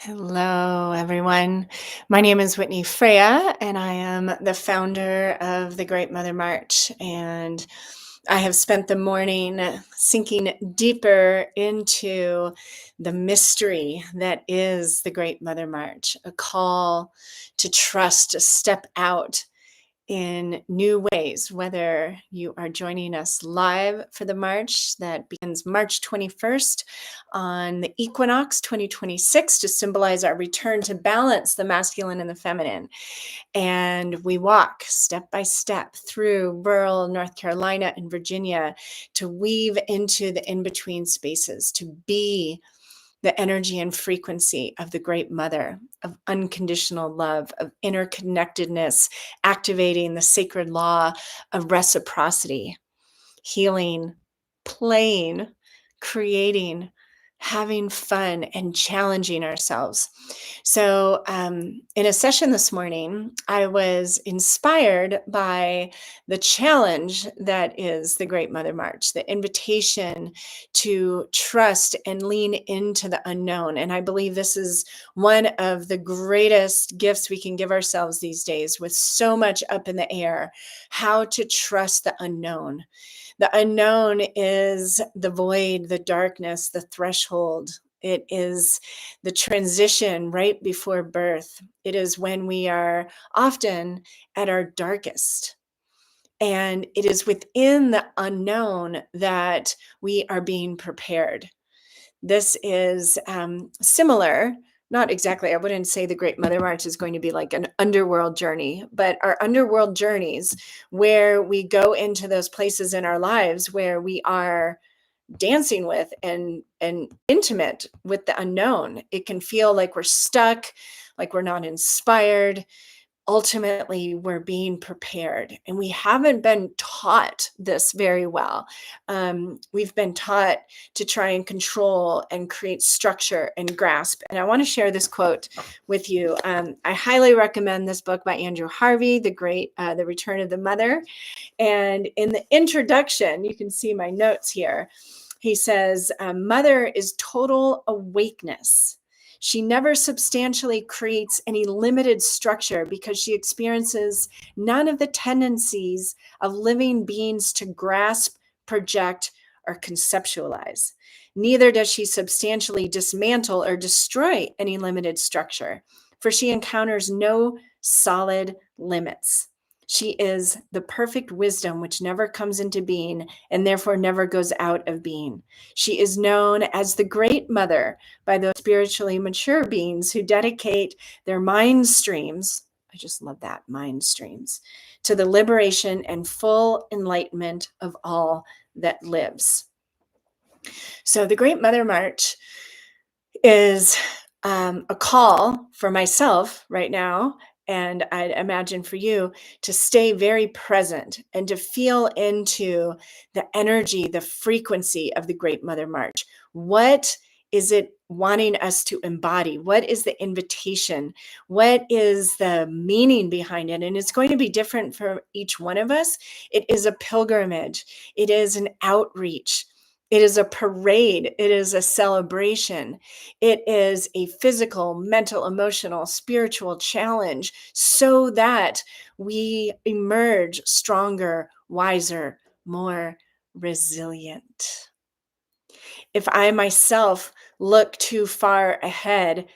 Hello, everyone. My name is Whitney Freya, and I am the founder of the Great Mother March. And I have spent the morning sinking deeper into the mystery that is the Great Mother March, a call to trust, to step out in new ways, whether you are joining us live for the March that begins March 21st on the equinox 2026 to symbolize our return to balance the masculine and the feminine. And we walk step by step through rural North Carolina and Virginia to weave into the in-between spaces, to be the energy and frequency of the Great Mother, of unconditional love, of interconnectedness, activating the sacred law of reciprocity, healing, playing, creating, having fun, and challenging ourselves. So, in a session this morning, I was inspired by the challenge that is the Great Mother March, the invitation to trust and lean into the unknown. And I believe this is one of the greatest gifts we can give ourselves these days, with so much up in the air, how to trust the unknown. The unknown is the void, the darkness, the threshold. It is the transition right before birth. It is when we are often at our darkest. And it is within the unknown that we are being prepared. This is similar, not exactly, I wouldn't say the Great Mother March is going to be like an underworld journey, but our underworld journeys where we go into those places in our lives where we are dancing with and intimate with the unknown. It can feel like we're stuck, like we're not inspired. Ultimately, we're being prepared, and we haven't been taught this very well. We've been taught to try and control and create structure and grasp. And I want to share this quote with you. I highly recommend this book by Andrew Harvey, The Return of the Mother. And in the introduction, you can see my notes here. He says, "Mother is total awakeness. She never substantially creates any limited structure because she experiences none of the tendencies of living beings to grasp, project, or conceptualize. Neither does she substantially dismantle or destroy any limited structure, for she encounters no solid limits. She is the perfect wisdom which never comes into being and therefore never goes out of being. She is known as the Great Mother by those spiritually mature beings who dedicate their mind streams, I just love that, mind streams, to the liberation and full enlightenment of all that lives." So the Great Mother March is a call for myself right now, and I'd imagine for you, to stay very present and to feel into the energy, the frequency of the Great Mother March. What is it wanting us to embody? What is the invitation? What is the meaning behind it? And it's going to be different for each one of us. It is a pilgrimage. It is an outreach. It is a parade. It is a celebration. It is a physical, mental, emotional, spiritual challenge so that we emerge stronger, wiser, more resilient. If I myself look too far ahead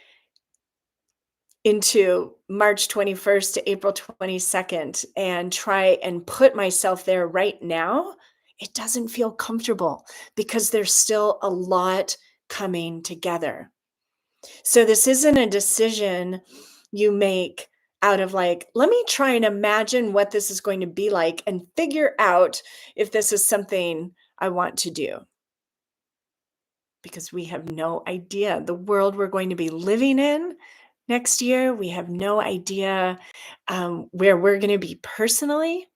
into March 21st to April 22nd and try and put myself there right now, it doesn't feel comfortable because there's still a lot coming together. So this isn't a decision you make out of like, let me try and imagine what this is going to be like and figure out if this is something I want to do. Because we have no idea the world we're going to be living in next year. We have no idea where we're going to be personally.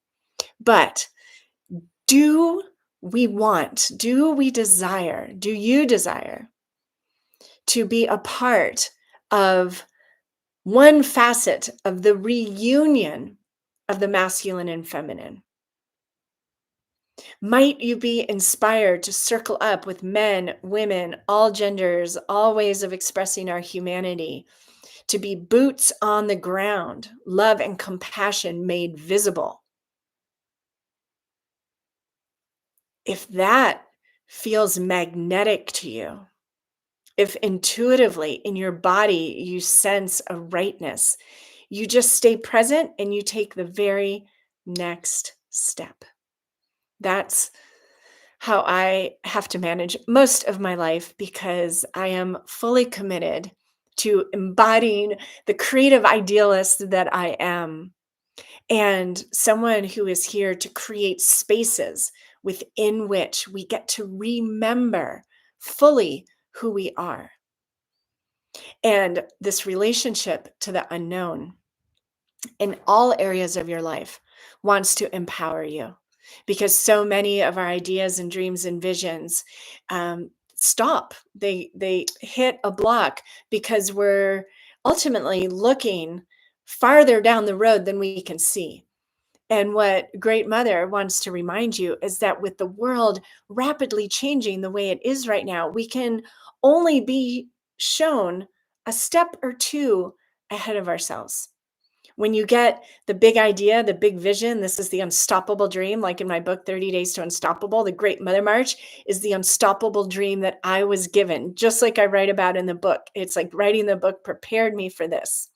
But do we desire, do you desire to be a part of one facet of the reunion of the masculine and feminine? Might you be inspired to circle up with men, women, all genders, all ways of expressing our humanity, to be boots on the ground, love and compassion made visible. If that feels magnetic to you, if intuitively in your body you sense a rightness, you just stay present and you take the very next step. That's how I have to manage most of my life because I am fully committed to embodying the creative idealist that I am, and someone who is here to create spaces within which we get to remember fully who we are. And this relationship to the unknown in all areas of your life wants to empower you, because so many of our ideas and dreams and visions stop. They hit a block because we're ultimately looking farther down the road than we can see. And what Great Mother wants to remind you is that with the world rapidly changing the way it is right now, we can only be shown a step or two ahead of ourselves. When you get the big idea, the big vision, this is the unstoppable dream. Like in my book, 30 Days to Unstoppable, the Great Mother March is the unstoppable dream that I was given, just like I write about in the book. It's like writing the book prepared me for this.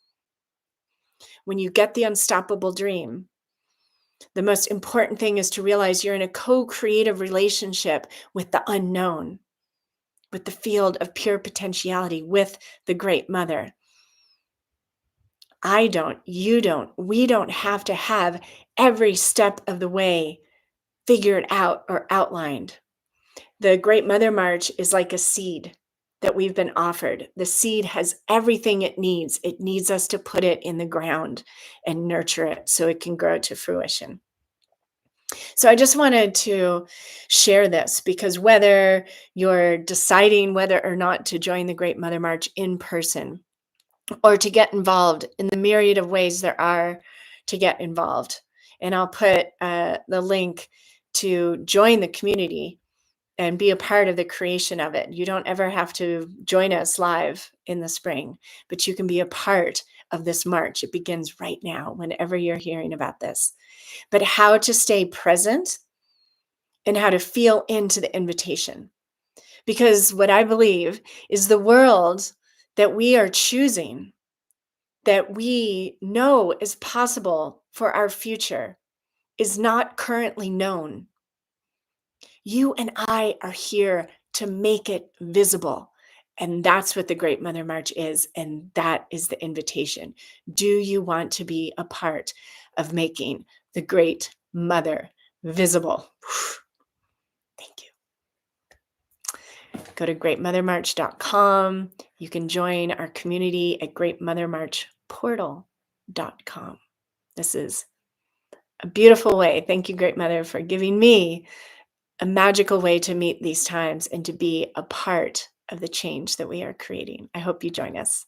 When you get the unstoppable dream, the most important thing is to realize you're in a co-creative relationship with the unknown, with the field of pure potentiality, with the Great Mother. I don't, you don't, we don't have to have every step of the way figured out or outlined. The Great Mother March is like a seed that we've been offered. The seed has everything it needs. It needs us to put it in the ground and nurture it so it can grow to fruition. So I just wanted to share this because whether you're deciding whether or not to join the Great Mother March in person or to get involved in the myriad of ways there are to get involved, and I'll put the link to join the community and be a part of the creation of it. You don't ever have to join us live in the spring, but you can be a part of this march. It begins right now, whenever you're hearing about this. But how to stay present and how to feel into the invitation. Because what I believe is the world that we are choosing, that we know is possible for our future, is not currently known. You and I are here to make it visible. And that's what the Great Mother March is. And that is the invitation. Do you want to be a part of making the Great Mother visible? Thank you. Go to greatmothermarch.com. You can join our community at greatmothermarchportal.com. This is a beautiful way. Thank you, Great Mother, for giving me a magical way to meet these times and to be a part of the change that we are creating. I hope you join us.